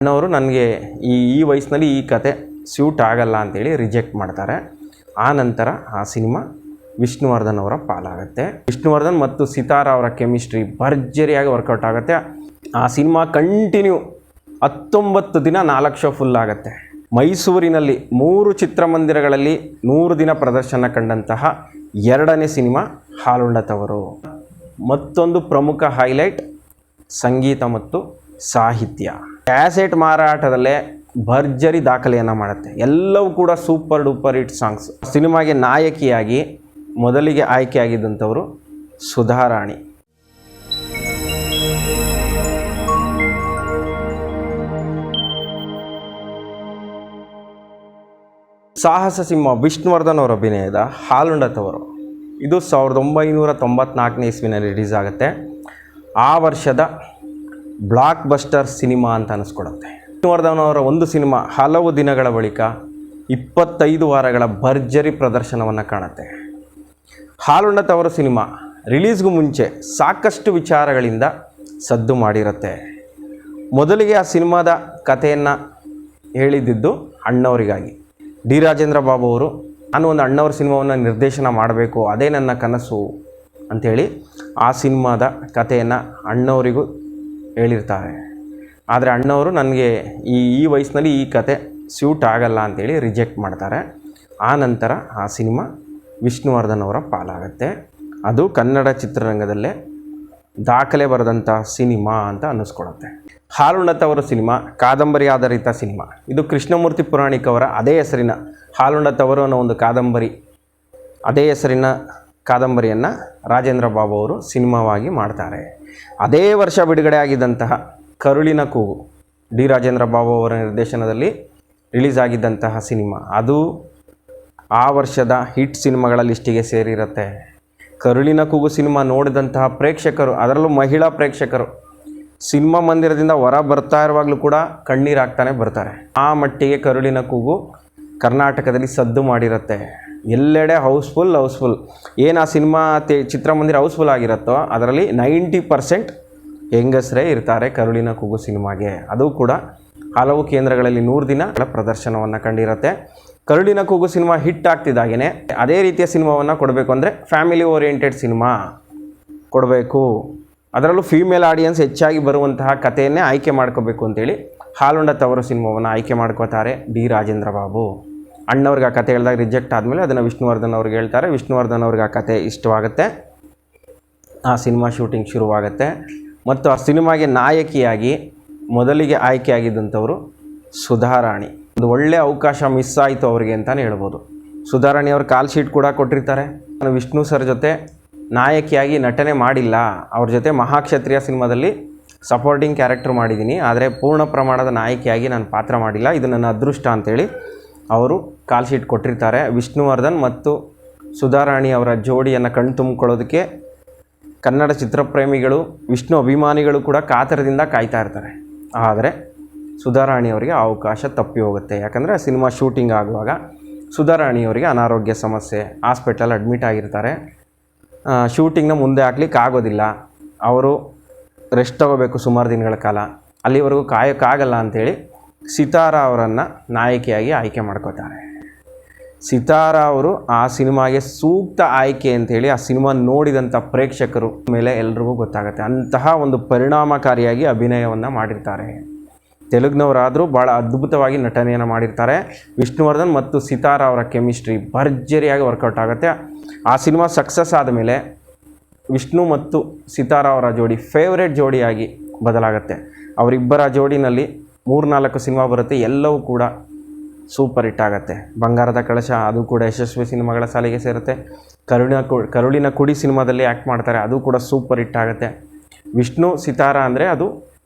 ಅಣ್ಣವರು ನನಗೆ ಈ ವಯಸ್ಸಿನಲ್ಲಿ ಈ ಕತೆ ಸ್ಯೂಟ್ ಆಗಲ್ಲ ಅಂತೇಳಿ ರಿಜೆಕ್ಟ್ ಮಾಡ್ತಾರೆ. ಆ ನಂತರ ಆ ಸಿನಿಮಾ ವಿಷ್ಣುವರ್ಧನ್ ಅವರ ಪಾಲಾಗುತ್ತೆ. ವಿಷ್ಣುವರ್ಧನ್ ಮತ್ತು ಸಿತಾರಾ ಅವರ ಕೆಮಿಸ್ಟ್ರಿ ಭರ್ಜರಿಯಾಗಿ ವರ್ಕೌಟ್ ಆಗುತ್ತೆ. ಆ ಸಿನಿಮಾ ಕಂಟಿನ್ಯೂ 19 ದಿನ 4 ಶೋ ಫುಲ್ ಆಗುತ್ತೆ. ಮೈಸೂರಿನಲ್ಲಿ 3 ಚಿತ್ರಮಂದಿರಗಳಲ್ಲಿ 100 ದಿನ ಪ್ರದರ್ಶನ ಕಂಡಂತಹ 2ನೇ ಸಿನಿಮಾ ಹಾಲುಂಡ ತವರು. ಮತ್ತೊಂದು ಪ್ರಮುಖ ಹೈಲೈಟ್ ಸಂಗೀತ ಮತ್ತು ಸಾಹಿತ್ಯ. ಕ್ಯಾಸೆಟ್ ಮಾರಾಟದಲ್ಲೇ ಭರ್ಜರಿ ದಾಖಲೆಯನ್ನು ಮಾಡುತ್ತೆ. ಎಲ್ಲವೂ ಕೂಡ ಸೂಪರ್ ಡೂಪರ್ ಹಿಟ್ ಸಾಂಗ್ಸ್. ಸಿನಿಮಾಗೆ ನಾಯಕಿಯಾಗಿ ಮೊದಲಿಗೆ ಆಯ್ಕೆಯಾಗಿದ್ದಂಥವರು ಸುಧಾರಾಣಿ. ಸಾಹಸ ಸಿಂಹ ವಿಷ್ಣುವರ್ಧನ್ ಅವರ ಅಭಿನಯದ ಹಾಲುಂಡ ತವರು ಇದು 1994ನೇ ಇಸ್ವಿನಲ್ಲಿ ರಿಲೀಸ್ ಆಗುತ್ತೆ. ಆ ವರ್ಷದ ಬ್ಲಾಕ್ ಬಸ್ಟರ್ ಸಿನಿಮಾ ಅಂತ ಅನಿಸ್ಕೊಡುತ್ತೆ. ವಿಷ್ಣುವರ್ಧನ್ ಅವರ ಒಂದು ಸಿನಿಮಾ ಹಲವು ದಿನಗಳ ಬಳಿಕ 25 ವಾರಗಳ ಭರ್ಜರಿ ಪ್ರದರ್ಶನವನ್ನು ಕಾಣುತ್ತೆ. ಹಾಲುಂಡ ತವರು ಸಿನಿಮಾ ರಿಲೀಸ್ಗೂ ಮುಂಚೆ ಸಾಕಷ್ಟು ವಿಚಾರಗಳಿಂದ ಸದ್ದು ಮಾಡಿರುತ್ತೆ. ಮೊದಲಿಗೆ ಆ ಸಿನಿಮಾದ ಕಥೆಯನ್ನು ಹೇಳಿದ್ದು ಅಣ್ಣವರಿಗಾಗಿ. ಡಿ ರಾಜೇಂದ್ರ ಬಾಬು ಅವರು ನಾನು ಒಂದು ಅಣ್ಣವ್ರ ಸಿನಿಮಾವನ್ನು ನಿರ್ದೇಶನ ಮಾಡಬೇಕು, ಅದೇ ನನ್ನ ಕನಸು ಅಂಥೇಳಿ ಆ ಸಿನಿಮಾದ ಕಥೆಯನ್ನು ಅಣ್ಣವರಿಗೂ ಹೇಳಿರ್ತಾರೆ. ಆದರೆ ಅಣ್ಣವರು ನನಗೆ ಈ ವಯಸ್ಸಿನಲ್ಲಿ ಈ ಕತೆ ಸ್ಯೂಟ್ ಆಗಲ್ಲ ಅಂಥೇಳಿ ರಿಜೆಕ್ಟ್ ಮಾಡ್ತಾರೆ. ಆ ನಂತರ ಆ ಸಿನಿಮಾ ವಿಷ್ಣುವರ್ಧನ್ ಅವರ ಪಾಲಾಗುತ್ತೆ. ಅದು ಕನ್ನಡ ಚಿತ್ರರಂಗದಲ್ಲೇ ದಾಖಲೆ ಬರೆದಂಥ ಸಿನಿಮಾ ಅಂತ ಅನ್ನಿಸ್ಕೊಳುತ್ತೆ. ಹಾಲುಂಡ ತವರು ಸಿನಿಮಾ ಕಾದಂಬರಿ ಆಧಾರಿತ ಸಿನಿಮಾ. ಇದು ಕೃಷ್ಣಮೂರ್ತಿ ಪುರಾಣಿಕ್ ಅವರ ಅದೇ ಹೆಸರಿನ ಹಾಲುಂಡ ತವರು ಅನ್ನೋ ಒಂದು ಕಾದಂಬರಿ, ಅದೇ ಹೆಸರಿನ ಕಾದಂಬರಿಯನ್ನು ರಾಜೇಂದ್ರ ಬಾಬು ಅವರು ಸಿನಿಮಾವಾಗಿ ಮಾಡ್ತಾರೆ. ಅದೇ ವರ್ಷ ಬಿಡುಗಡೆ ಆಗಿದ್ದಂತಹ ಕರುಳಿನ ಕೂಗು ಡಿ ರಾಜೇಂದ್ರ ಬಾಬು ಅವರ ನಿರ್ದೇಶನದಲ್ಲಿ ರಿಲೀಸ್ ಆಗಿದ್ದಂತಹ ಸಿನಿಮಾ, ಅದು ಆ ವರ್ಷದ ಹಿಟ್ ಸಿನಿಮಾಗಳ ಲಿಸ್ಟಿಗೆ ಸೇರಿರುತ್ತೆ. ಕರುಳಿನ ಕೂಗು ಸಿನಿಮಾ ನೋಡಿದಂತಹ ಪ್ರೇಕ್ಷಕರು, ಅದರಲ್ಲೂ ಮಹಿಳಾ ಪ್ರೇಕ್ಷಕರು, ಸಿನಿಮಾ ಮಂದಿರದಿಂದ ಹೊರ ಬರ್ತಾ ಇರುವಾಗಲೂ ಕೂಡ ಕಣ್ಣೀರು ಹಾಕ್ತಾನೆ ಬರ್ತಾರೆ. ಆ ಮಟ್ಟಿಗೆ ಕರುಳಿನ ಕೂಗು ಕರ್ನಾಟಕದಲ್ಲಿ ಸದ್ದು ಮಾಡಿರುತ್ತೆ. ಎಲ್ಲೆಡೆ ಹೌಸ್ಫುಲ್. ಏನು ಆ ಸಿನಿಮಾ ಚಿತ್ರಮಂದಿರ ಹೌಸ್ಫುಲ್ ಆಗಿರುತ್ತೋ ಅದರಲ್ಲಿ 90% ಹೆಂಗಸರೇ ಇರ್ತಾರೆ ಕರುಳಿನ ಕೂಗು ಸಿನಿಮಾಗೆ. ಅದು ಕೂಡ ಹಲವು ಕೇಂದ್ರಗಳಲ್ಲಿ 100 ದಿನಗಳ ಪ್ರದರ್ಶನವನ್ನು ಕಂಡಿರುತ್ತೆ. ಕರುಳಿನ ಕೂಗು ಸಿನಿಮಾ ಹಿಟ್ ಆಗ್ತಿದ್ದಾಗೇ ಅದೇ ರೀತಿಯ ಸಿನಿಮಾವನ್ನು ಕೊಡಬೇಕು ಅಂದರೆ ಫ್ಯಾಮಿಲಿ ಓರಿಯೆಂಟೆಡ್ ಸಿನಿಮಾ ಕೊಡಬೇಕು, ಅದರಲ್ಲೂ ಫೀಮೇಲ್ ಆಡಿಯನ್ಸ್ ಹೆಚ್ಚಾಗಿ ಬರುವಂತಹ ಕಥೆಯನ್ನೇ ಆಯ್ಕೆ ಮಾಡ್ಕೋಬೇಕು ಅಂತೇಳಿ ಹಾಲುಂಡ ತವರು ಸಿನಿಮಾವನ್ನು ಆಯ್ಕೆ ಮಾಡ್ಕೋತಾರೆ ಡಿ ರಾಜೇಂದ್ರ ಬಾಬು. ಅಣ್ಣವ್ರಿಗೆ ಆ ಕತೆ ಹೇಳಿದಾಗ ರಿಜೆಕ್ಟ್ ಆದಮೇಲೆ ಅದನ್ನು ವಿಷ್ಣುವರ್ಧನ್ ಅವ್ರಿಗೆ ಹೇಳ್ತಾರೆ. ವಿಷ್ಣುವರ್ಧನ್ ಅವ್ರಿಗೆ ಆ ಕತೆ ಇಷ್ಟವಾಗುತ್ತೆ. ಆ ಸಿನಿಮಾ ಶೂಟಿಂಗ್ ಶುರುವಾಗುತ್ತೆ. ಮತ್ತು ಆ ಸಿನಿಮಾಗೆ ನಾಯಕಿಯಾಗಿ ಮೊದಲಿಗೆ ಆಯ್ಕೆಯಾಗಿದ್ದಂಥವರು ಸುಧಾರಾಣಿ. ಒಂದು ಒಳ್ಳೆಯ ಅವಕಾಶ ಮಿಸ್ ಆಯಿತು ಅವರಿಗೆ ಅಂತಲೇ ಹೇಳ್ಬೋದು. ಸುಧಾರಾಣಿ ಅವರು ಕಾಲ್ ಶೀಟ್ ಕೂಡ ಕೊಟ್ಟಿರ್ತಾರೆ. ನಾನು ವಿಷ್ಣು ಸರ್ ಜೊತೆ ನಾಯಕಿಯಾಗಿ ನಟನೆ ಮಾಡಿಲ್ಲ, ಅವ್ರ ಜೊತೆ ಮಹಾಕ್ಷತ್ರಿಯ ಸಿನಿಮಾದಲ್ಲಿ ಸಪೋರ್ಟಿಂಗ್ ಕ್ಯಾರೆಕ್ಟರ್ ಮಾಡಿದ್ದೀನಿ, ಆದರೆ ಪೂರ್ಣ ಪ್ರಮಾಣದ ನಾಯಕಿಯಾಗಿ ನಾನು ಪಾತ್ರ ಮಾಡಿಲ್ಲ, ಇದು ನನ್ನ ಅದೃಷ್ಟ ಅಂಥೇಳಿ ಅವರು ಕಾಲ್ ಶೀಟ್ ಕೊಟ್ಟಿರ್ತಾರೆ. ವಿಷ್ಣುವರ್ಧನ್ ಮತ್ತು ಸುಧಾರಾಣಿ ಅವರ ಜೋಡಿಯನ್ನು ಕಣ್ಣು ತುಂಬಿಕೊಳ್ಳೋದಕ್ಕೆ ಕನ್ನಡ ಚಿತ್ರಪ್ರೇಮಿಗಳು, ವಿಷ್ಣು ಅಭಿಮಾನಿಗಳು ಕೂಡ ಕಾತರದಿಂದ ಕಾಯ್ತಾ ಇರ್ತಾರೆ. ಆದರೆ ಸುಧಾರಾಣಿಯವರಿಗೆ ಅವಕಾಶ ತಪ್ಪಿ ಹೋಗುತ್ತೆ. ಯಾಕಂದರೆ ಸಿನಿಮಾ ಶೂಟಿಂಗ್ ಆಗುವಾಗ ಸುಧಾರಾಣಿಯವರಿಗೆ ಅನಾರೋಗ್ಯ ಸಮಸ್ಯೆ, ಹಾಸ್ಪಿಟಲ್ ಅಡ್ಮಿಟ್ ಆಗಿರ್ತಾರೆ. ಶೂಟಿಂಗ್ನ ಮುಂದೆ ಹಾಕ್ಲಿಕ್ಕೆ ಆಗೋದಿಲ್ಲ, ಅವರು ರೆಸ್ಟ್ ತಗೋಬೇಕು ಸುಮಾರು ದಿನಗಳ ಕಾಲ, ಅಲ್ಲಿವರೆಗೂ ಕಾಯೋಕ್ಕಾಗಲ್ಲ ಅಂಥೇಳಿ ಸಿತಾರಾ ಅವರನ್ನು ನಾಯಕಿಯಾಗಿ ಆಯ್ಕೆ ಮಾಡ್ಕೋತಾರೆ. ಸಿತಾರಾ ಅವರು ಆ ಸಿನಿಮಾಗೆ ಸೂಕ್ತ ಆಯ್ಕೆ ಅಂಥೇಳಿ ಆ ಸಿನಿಮಾ ನೋಡಿದಂಥ ಪ್ರೇಕ್ಷಕರು ಮೇಲೆ ಎಲ್ರಿಗೂ ಗೊತ್ತಾಗುತ್ತೆ. ಅಂತಹ ಒಂದು ಪರಿಣಾಮಕಾರಿಯಾಗಿ ಅಭಿನಯವನ್ನು ಮಾಡಿರ್ತಾರೆ. ತೆಲುಗಿನವರಾದರೂ ಭಾಳ ಅದ್ಭುತವಾಗಿ ನಟನೆಯನ್ನು ಮಾಡಿರ್ತಾರೆ. ವಿಷ್ಣುವರ್ಧನ್ ಮತ್ತು ಸಿತಾರಾ ಅವರ ಕೆಮಿಸ್ಟ್ರಿ ಭರ್ಜರಿಯಾಗಿ ವರ್ಕೌಟ್ ಆಗುತ್ತೆ. ಆ ಸಿನಿಮಾ ಸಕ್ಸಸ್ ಆದಮೇಲೆ ವಿಷ್ಣು ಮತ್ತು ಸಿತಾರಾ ಅವರ ಜೋಡಿ ಫೇವ್ರೇಟ್ ಜೋಡಿಯಾಗಿ ಬದಲಾಗುತ್ತೆ. ಅವರಿಬ್ಬರ ಜೋಡಿನಲ್ಲಿ 3-4 ಸಿನಿಮಾ ಬರುತ್ತೆ, ಎಲ್ಲವೂ ಕೂಡ ಸೂಪರ್ ಹಿಟ್ ಆಗುತ್ತೆ. ಬಂಗಾರದ ಕಳಶ ಅದು ಕೂಡ ಯಶಸ್ವಿ ಸಿನಿಮಾಗಳ ಸಾಲಿಗೆ ಸೇರುತ್ತೆ. ಕರುಳಿನ ಕುಡಿ ಸಿನಿಮಾದಲ್ಲಿ ಆ್ಯಕ್ಟ್ ಮಾಡ್ತಾರೆ, ಅದು ಕೂಡ ಸೂಪರ್ ಹಿಟ್ ಆಗುತ್ತೆ. ವಿಷ್ಣು ಸಿತಾರಾ ಅಂದರೆ ಅದು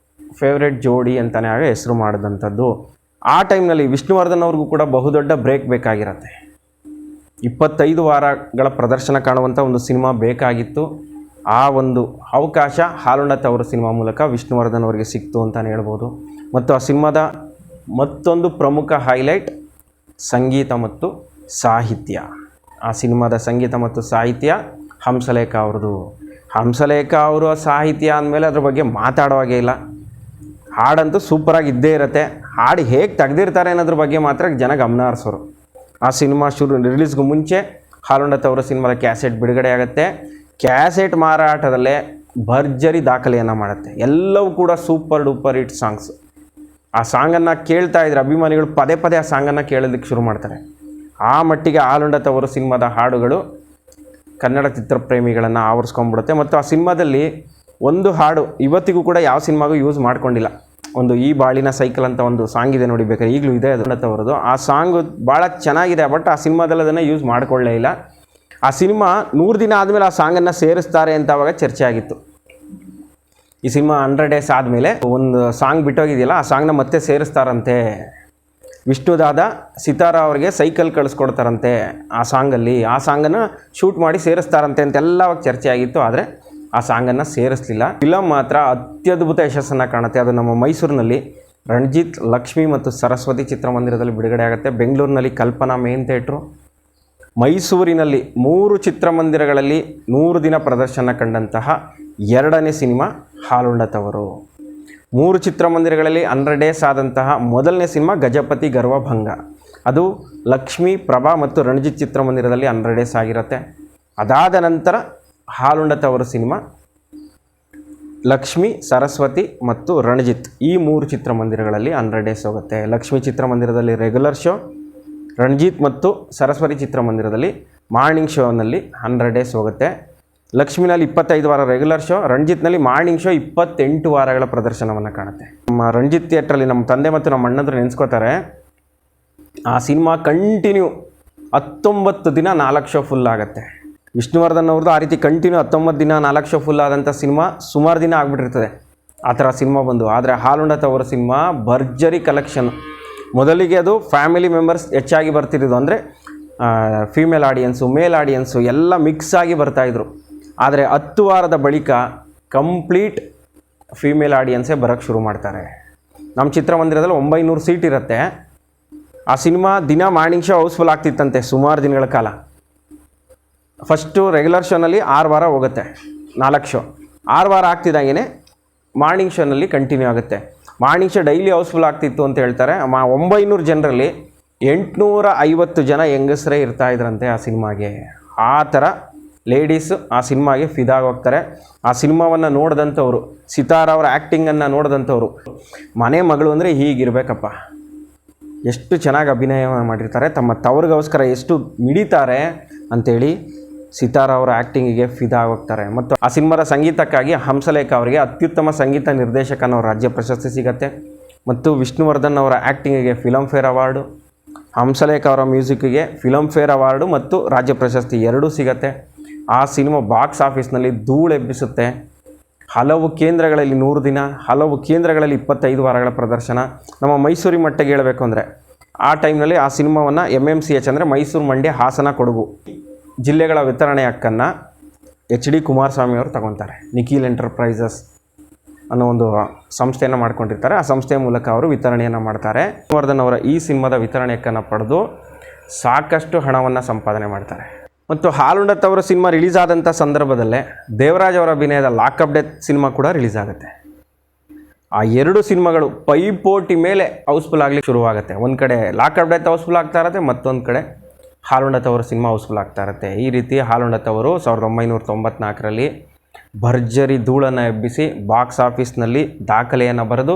ಫೇವ್ರೇಟ್ ಜೋಡಿ ಅಂತಲೇ ಆಗ ಹೆಸರು ಮಾಡಿದಂಥದ್ದು. ಆ ಟೈಮ್ನಲ್ಲಿ ವಿಷ್ಣುವರ್ಧನ್ ಅವ್ರಿಗೂ ಕೂಡ ಬಹುದೊಡ್ಡ ಬ್ರೇಕ್ ಬೇಕಾಗಿರುತ್ತೆ. 25 ವಾರಗಳ ಪ್ರದರ್ಶನ ಕಾಣುವಂಥ ಒಂದು ಸಿನಿಮಾ ಬೇಕಾಗಿತ್ತು. ಆ ಒಂದು ಅವಕಾಶ ಹಾಲುಂಡ ತವರು ಸಿನಿಮಾ ಮೂಲಕ ವಿಷ್ಣುವರ್ಧನ್ ಅವರಿಗೆ ಸಿಕ್ತು ಅಂತಲೇ ಹೇಳ್ಬೋದು. ಮತ್ತು ಆ ಸಿನಿಮಾದ ಮತ್ತೊಂದು ಪ್ರಮುಖ ಹೈಲೈಟ್ ಸಂಗೀತ ಮತ್ತು ಸಾಹಿತ್ಯ. ಆ ಸಿನಿಮಾದ ಸಂಗೀತ ಮತ್ತು ಸಾಹಿತ್ಯ ಹಂಸಲೇಖ ಅವ್ರದ್ದು. ಹಂಸಲೇಖ ಅವರು ಸಾಹಿತ್ಯ ಅಂದಮೇಲೆ ಅದ್ರ ಬಗ್ಗೆ ಮಾತಾಡೋವಾಗೇ ಇಲ್ಲ. ಹಾಡಂತೂ ಸೂಪರಾಗಿ ಇದ್ದೇ ಇರುತ್ತೆ. ಹಾಡು ಹೇಗೆ ತೆಗೆದಿರ್ತಾರೆ ಅನ್ನೋದ್ರ ಬಗ್ಗೆ ಮಾತ್ರ ಜನ ಗಮನ ಹರಿಸೋರು. ಆ ಸಿನಿಮಾ ರಿಲೀಸ್ಗೂ ಮುಂಚೆ ಹಾಲುಂಡ ತವರು ಸಿನಿಮಾದ ಕ್ಯಾಸೆಟ್ ಬಿಡುಗಡೆ ಆಗುತ್ತೆ. ಕ್ಯಾಸೆಟ್ ಮಾರಾಟದಲ್ಲೇ ಭರ್ಜರಿ ದಾಖಲೆಯನ್ನು ಮಾಡುತ್ತೆ. ಎಲ್ಲವೂ ಕೂಡ ಸೂಪರ್ ಡೂಪರ್ ಹಿಟ್ ಸಾಂಗ್ಸ್. ಆ ಸಾಂಗನ್ನು ಕೇಳ್ತಾ ಇದ್ರೆ ಅಭಿಮಾನಿಗಳು ಪದೇ ಪದೇ ಆ ಸಾಂಗನ್ನು ಕೇಳೋದಕ್ಕೆ ಶುರು ಮಾಡ್ತಾರೆ. ಆ ಮಟ್ಟಿಗೆ ಹಾಲುಂಡ ತವರು ಸಿನಿಮಾದ ಹಾಡುಗಳು ಕನ್ನಡ ಚಿತ್ರಪ್ರೇಮಿಗಳನ್ನು ಆವರಿಸ್ಕೊಂಡ್ಬಿಡುತ್ತೆ. ಮತ್ತು ಆ ಸಿನಿಮಾದಲ್ಲಿ ಒಂದು ಹಾಡು ಇವತ್ತಿಗೂ ಕೂಡ ಯಾವ ಸಿನಿಮಾಗೂ ಯೂಸ್ ಮಾಡ್ಕೊಂಡಿಲ್ಲ. ಒಂದು ಈ ಬಾಳಿನ ಸೈಕಲ್ ಅಂತ ಒಂದು ಸಾಂಗ್ ಇದೆ ನೋಡಿ, ಬೇಕಾದ್ರೆ ಈಗಲೂ ಇದೆ ಅದು ತವರದು. ಆ ಸಾಂಗು ಭಾಳ ಚೆನ್ನಾಗಿದೆ, ಬಟ್ ಆ ಸಿನಿಮಾದಲ್ಲಿ ಅದನ್ನು ಯೂಸ್ ಮಾಡಿಕೊಳ್ಳೇ ಇಲ್ಲ. ಆ ಸಿನಿಮಾ 100 ದಿನ ಆದಮೇಲೆ ಆ ಸಾಂಗನ್ನು ಸೇರಿಸ್ತಾರೆ ಅಂತ ಅವಾಗ ಚರ್ಚೆ ಆಗಿತ್ತು. ಈ ಸಿನಿಮಾ 100 ಡೇಸ್ ಆದಮೇಲೆ ಒಂದು ಸಾಂಗ್ ಬಿಟ್ಟೋಗಿದೆಯಲ್ಲ, ಆ ಸಾಂಗ್ನ ಮತ್ತೆ ಸೇರಿಸ್ತಾರಂತೆ. ವಿಷ್ಣುದಾದ ಸಿತಾರ ಅವ್ರಿಗೆ ಸೈಕಲ್ ಕಳಿಸ್ಕೊಡ್ತಾರಂತೆ ಆ ಸಾಂಗಲ್ಲಿ. ಆ ಸಾಂಗನ್ನು ಶೂಟ್ ಮಾಡಿ ಸೇರಿಸ್ತಾರಂತೆ ಅಂತೆಲ್ಲ ಅವಾಗ ಚರ್ಚೆ ಆಗಿತ್ತು. ಆದರೆ ಆ ಸಾಂಗನ್ನು ಸೇರಿಸಲಿಲ್ಲ. ಫಿಲಮ್ ಮಾತ್ರ ಅತ್ಯದ್ಭುತ ಯಶಸ್ಸನ್ನು ಕಾಣುತ್ತೆ. ಅದು ನಮ್ಮ ಮೈಸೂರಿನಲ್ಲಿ ರಣಜಿತ್, ಲಕ್ಷ್ಮಿ ಮತ್ತು ಸರಸ್ವತಿ ಚಿತ್ರಮಂದಿರದಲ್ಲಿ ಬಿಡುಗಡೆ ಆಗುತ್ತೆ. ಬೆಂಗಳೂರಿನಲ್ಲಿ ಕಲ್ಪನಾ ಮೇನ್ ಥಿಯೇಟ್ರು, ಮೈಸೂರಿನಲ್ಲಿ 3 ಚಿತ್ರಮಂದಿರಗಳಲ್ಲಿ 100 ದಿನ ಪ್ರದರ್ಶನ ಕಂಡಂತಹ 2ನೇ ಸಿನಿಮಾ ಹಾಲುಂಡ ತವರು. 3 ಚಿತ್ರಮಂದಿರಗಳಲ್ಲಿ 100 ಡೇಸ್ ಆದಂತಹ ಮೊದಲನೇ ಸಿನಿಮಾ ಗಜಪತಿ ಗರ್ವಭಂಗ. ಅದು ಲಕ್ಷ್ಮಿ, ಪ್ರಭಾ ಮತ್ತು ರಣಜಿತ್ ಚಿತ್ರಮಂದಿರದಲ್ಲಿ 100 ಡೇಸ್ ಆಗಿರುತ್ತೆ. ಅದಾದ ನಂತರ ಹಾಲುಂಡ ತವರು ಸಿನಿಮಾ ಲಕ್ಷ್ಮಿ, ಸರಸ್ವತಿ ಮತ್ತು ರಣಜಿತ್ ಈ 3 ಚಿತ್ರಮಂದಿರಗಳಲ್ಲಿ 100 ಡೇಸ್ ಹೋಗುತ್ತೆ. ಲಕ್ಷ್ಮಿ ಚಿತ್ರಮಂದಿರದಲ್ಲಿ ರೆಗ್ಯುಲರ್ ಶೋ, ರಣಜಿತ್ ಮತ್ತು ಸರಸ್ವತಿ ಚಿತ್ರಮಂದಿರದಲ್ಲಿ ಮಾರ್ನಿಂಗ್ ಶೋನಲ್ಲಿ 100 ಡೇಸ್ ಹೋಗುತ್ತೆ. ಲಕ್ಷ್ಮಿನಲ್ಲಿ 25 ವಾರ ರೆಗ್ಯುಲರ್ ಶೋ, ರಣಜಿತ್ನಲ್ಲಿ ಮಾರ್ನಿಂಗ್ ಶೋ 28 ವಾರಗಳ ಪ್ರದರ್ಶನವನ್ನು ಕಾಣುತ್ತೆ. ನಮ್ಮ ರಣಜಿತ್ ಥಿಯೇಟ್ರಲ್ಲಿ ನಮ್ಮ ತಂದೆ ಮತ್ತು ನಮ್ಮ ಅಣ್ಣಂದ್ರು ನೆನೆಸ್ಕೋತಾರೆ. ಆ ಸಿನಿಮಾ ಕಂಟಿನ್ಯೂ 19 ದಿನ 4 ಶೋ ಫುಲ್ ಆಗುತ್ತೆ. ವಿಷ್ಣುವರ್ಧನ್ ಅವ್ರದ್ದು ಆ ರೀತಿ ಕಂಟಿನ್ಯೂ 19 ದಿನ 4 ಶೋ ಫುಲ್ ಆದಂಥ ಸಿನಿಮಾ ಸುಮಾರು ದಿನ ಆಗಿಬಿಟ್ಟಿರ್ತದೆ ಆ ಥರ ಸಿನಿಮಾ ಬಂದು. ಆದರೆ ಹಾಲುಂಡ ತವರು ಸಿನಿಮಾ ಭರ್ಜರಿ ಕಲೆಕ್ಷನ್. ಮೊದಲಿಗೆ ಅದು ಫ್ಯಾಮಿಲಿ ಮೆಂಬರ್ಸ್ ಹೆಚ್ಚಾಗಿ ಬರ್ತಿರೋದು, ಅಂದರೆ ಫೀಮೇಲ್ ಆಡಿಯನ್ಸು, ಮೇಲ್ ಆಡಿಯನ್ಸು ಎಲ್ಲ ಮಿಕ್ಸ್ ಆಗಿ ಬರ್ತಾಯಿದ್ರು. ಆದರೆ 10 ವಾರದ ಬಳಿಕ ಕಂಪ್ಲೀಟ್ ಫೀಮೇಲ್ ಆಡಿಯನ್ಸೇ ಬರೋಕ್ಕೆ ಶುರು ಮಾಡ್ತಾರೆ. ನಮ್ಮ ಚಿತ್ರಮಂದಿರದಲ್ಲಿ 900 ಸೀಟ್ ಇರುತ್ತೆ. ಆ ಸಿನಿಮಾ ದಿನ ಮಾರ್ನಿಂಗ್ ಶೋ ಹೌಸ್ಫುಲ್ ಆಗ್ತಿತ್ತಂತೆ ಸುಮಾರು ದಿನಗಳ ಕಾಲ. ಫಸ್ಟು ರೆಗ್ಯುಲರ್ ಶೋನಲ್ಲಿ 6 ವಾರ ಹೋಗುತ್ತೆ 4 ಶೋ. 6 ವಾರ ಆಗ್ತಿದ್ದಾಗೇ ಮಾರ್ನಿಂಗ್ ಶೋನಲ್ಲಿ ಕಂಟಿನ್ಯೂ ಆಗುತ್ತೆ. ಮಾರ್ನಿಂಗ್ ಶೋ ಡೈಲಿ ಹೌಸ್ಫುಲ್ ಆಗ್ತಿತ್ತು ಅಂತ ಹೇಳ್ತಾರೆ. 900 ಜನರಲ್ಲಿ 850 ಜನ ಹೆಂಗಸರೇ ಇರ್ತಾಯಿದ್ರಂತೆ ಆ ಸಿನಿಮಾಗೆ. ಆ ಥರ ಲೇಡೀಸು ಆ ಸಿನಿಮಾಗೆ ಫಿದಾಗೋಗ್ತಾರೆ. ಆ ಸಿನಿಮಾವನ್ನು ನೋಡಿದಂಥವ್ರು, ಸಿತಾರ ಅವರ ಆ್ಯಕ್ಟಿಂಗನ್ನು ನೋಡಿದಂಥವ್ರು, ಮನೆ ಮಗಳು ಅಂದರೆ ಹೀಗಿರಬೇಕಪ್ಪ, ಎಷ್ಟು ಚೆನ್ನಾಗಿ ಅಭಿನಯ ಮಾಡಿರ್ತಾರೆ, ತಮ್ಮ ತವ್ರಿಗೋಸ್ಕರ ಎಷ್ಟು ಮಿಡಿತಾರೆ ಅಂಥೇಳಿ ಸಿತಾರ ಅವರ ಆ್ಯಕ್ಟಿಂಗಿಗೆ ಫಿದಾ ಹೋಗ್ತಾರೆ. ಮತ್ತು ಆ ಸಿನಿಮಾದ ಸಂಗೀತಕ್ಕಾಗಿ ಹಂಸಲೇಖ ಅವರಿಗೆ ಅತ್ಯುತ್ತಮ ಸಂಗೀತ ನಿರ್ದೇಶಕ ಅನ್ನೋ ರಾಜ್ಯ ಪ್ರಶಸ್ತಿ ಸಿಗುತ್ತೆ. ಮತ್ತು ವಿಷ್ಣುವರ್ಧನ್ ಅವರ ಆ್ಯಕ್ಟಿಂಗಿಗೆ ಫಿಲಮ್ ಫೇರ್ ಅವಾರ್ಡು, ಹಂಸಲೇಖ ಅವರ ಮ್ಯೂಸಿಕ್ಕಿಗೆ ಫಿಲಮ್ ಫೇರ್ ಅವಾರ್ಡು ಮತ್ತು ರಾಜ್ಯ ಪ್ರಶಸ್ತಿ ಎರಡೂ ಸಿಗುತ್ತೆ. ಆ ಸಿನಿಮಾ ಬಾಕ್ಸ್ ಆಫೀಸ್ನಲ್ಲಿ ಧೂಳೆಬ್ಬಿಸುತ್ತೆ. ಹಲವು ಕೇಂದ್ರಗಳಲ್ಲಿ 100 ದಿನ, ಹಲವು ಕೇಂದ್ರಗಳಲ್ಲಿ 25 ವಾರಗಳ ಪ್ರದರ್ಶನ. ನಮ್ಮ ಮೈಸೂರಿ ಮಟ್ಟಿಗೆ ಹೇಳಬೇಕು ಅಂದರೆ ಆ ಟೈಮ್ನಲ್ಲಿ ಆ ಸಿನಿಮಾವನ್ನು MMCH ಅಂದರೆ ಮೈಸೂರು, ಮಂಡ್ಯ, ಹಾಸನ, ಕೊಡಗು ಜಿಲ್ಲೆಗಳ ವಿತರಣೆ ಹಕ್ಕನ್ನು HD ಕುಮಾರಸ್ವಾಮಿ ಅವರು ತಗೊತಾರೆ. ನಿಖಿಲ್ ಎಂಟರ್ಪ್ರೈಸಸ್ ಅನ್ನೋ ಒಂದು ಸಂಸ್ಥೆಯನ್ನು ಮಾಡ್ಕೊಂಡಿರ್ತಾರೆ. ಆ ಸಂಸ್ಥೆಯ ಮೂಲಕ ಅವರು ವಿತರಣೆಯನ್ನು ಮಾಡ್ತಾರೆ. ವಿಷ್ಣುವರ್ಧನ್ ಅವರ ಈ ಸಿನಿಮಾದ ವಿತರಣೆ ಹಕ್ಕನ್ನು ಪಡೆದು ಸಾಕಷ್ಟು ಹಣವನ್ನು ಸಂಪಾದನೆ ಮಾಡ್ತಾರೆ. ಮತ್ತು ಹಾಲುಂಡ ತವರು ಸಿನಿಮಾ ರಿಲೀಸ್ ಆದಂಥ ಸಂದರ್ಭದಲ್ಲೇ ದೇವರಾಜ್ ಅವರ ಅಭಿನಯದ ಲಾಕಪ್ ಡೆತ್ ಸಿನಿಮಾ ಕೂಡ ರಿಲೀಸ್ ಆಗುತ್ತೆ. ಆ 2 ಸಿನಿಮಾಗಳು ಪೈಪೋಟಿ ಮೇಲೆ ಹೌಸ್ಫುಲ್ ಆಗಲಿಕ್ಕೆ ಶುರುವಾಗುತ್ತೆ. ಒಂದು ಕಡೆ ಲಾಕಪ್ ಡೆತ್ ಹೌಸ್ಫುಲ್ ಆಗ್ತಾ ಇರುತ್ತೆ, ಮತ್ತೊಂದು ಕಡೆ ಹಾಲುಂಡ ತವರು ಸಿನಿಮಾ ಹೌಸ್ಫುಲ್ ಆಗ್ತಾ ಇರುತ್ತೆ. ಈ ರೀತಿ ಹಾಲುಂಡ ತವರು 1994ರಲ್ಲಿ ಭರ್ಜರಿ ಧೂಳನ್ನು ಎಬ್ಬಿಸಿ ಬಾಕ್ಸ್ ಆಫೀಸ್ನಲ್ಲಿ ದಾಖಲೆಯನ್ನು ಬರೆದು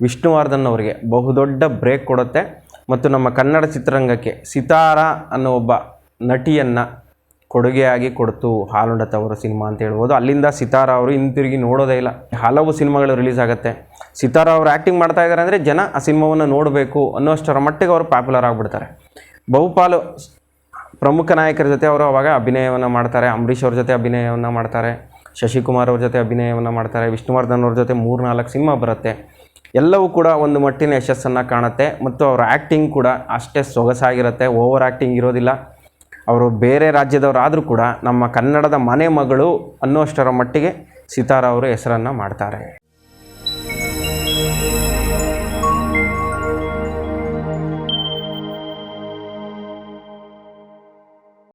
ವಿಷ್ಣುವರ್ಧನ್ ಅವರಿಗೆ ಬಹುದೊಡ್ಡ ಬ್ರೇಕ್ ಕೊಡುತ್ತೆ. ಮತ್ತು ನಮ್ಮ ಕನ್ನಡ ಚಿತ್ರರಂಗಕ್ಕೆ ಸಿತಾರ ಅನ್ನೋ ಒಬ್ಬ ನಟಿಯನ್ನು ಕೊಡುಗೆಯಾಗಿ ಕೊಡ್ತು ಹಾಲುಂಡ ತವರು ಸಿನಿಮಾ ಅಂತ ಹೇಳ್ಬೋದು. ಅಲ್ಲಿಂದ ಸಿತಾರ ಅವರು ಹಿಂತಿರುಗಿ ನೋಡೋದೇ ಇಲ್ಲ. ಹಲವು ಸಿನಿಮಾಗಳು ರಿಲೀಸ್ ಆಗುತ್ತೆ. ಸಿತಾರ ಅವರು ಆ್ಯಕ್ಟಿಂಗ್ ಮಾಡ್ತಾ ಇದ್ದಾರೆ ಅಂದರೆ ಜನ ಆ ಸಿನಿಮಾವನ್ನು ನೋಡಬೇಕು ಅನ್ನೋಷ್ಟರ ಮಟ್ಟಿಗೆ ಅವರು ಪಾಪ್ಯುಲರ್ ಆಗಿಬಿಡ್ತಾರೆ. ಬಹುಪಾಲು ಪ್ರಮುಖ ನಾಯಕರ ಜೊತೆ ಅವರು ಅವಾಗ ಅಭಿನಯವನ್ನು ಮಾಡ್ತಾರೆ. ಅಂಬರೀಷ್ ಅವ್ರ ಜೊತೆ ಅಭಿನಯವನ್ನು ಮಾಡ್ತಾರೆ, ಶಶಿಕುಮಾರ್ ಅವ್ರ ಜೊತೆ ಅಭಿನಯವನ್ನು ಮಾಡ್ತಾರೆ, ವಿಷ್ಣುವರ್ಧನ್ ಅವ್ರ ಜೊತೆ 3-4 ಸಿನಿಮಾ ಬರುತ್ತೆ. ಎಲ್ಲವೂ ಕೂಡ ಒಂದು ಮಟ್ಟಿನ ಯಶಸ್ಸನ್ನು ಕಾಣುತ್ತೆ. ಮತ್ತು ಅವರ ಆ್ಯಕ್ಟಿಂಗ್ ಕೂಡ ಅಷ್ಟೇ ಸೊಗಸಾಗಿರುತ್ತೆ, ಓವರ್ ಆ್ಯಕ್ಟಿಂಗ್ ಇರೋದಿಲ್ಲ. ಅವರು ಬೇರೆ ರಾಜ್ಯದವರಾದರೂ ಕೂಡ ನಮ್ಮ ಕನ್ನಡದ ಮನೆ ಮಗಳು ಅನ್ನೋಷ್ಟರ ಮಟ್ಟಿಗೆ ಸಿತಾರ ಅವರು ಹೆಸರನ್ನು ಮಾಡ್ತಾರೆ.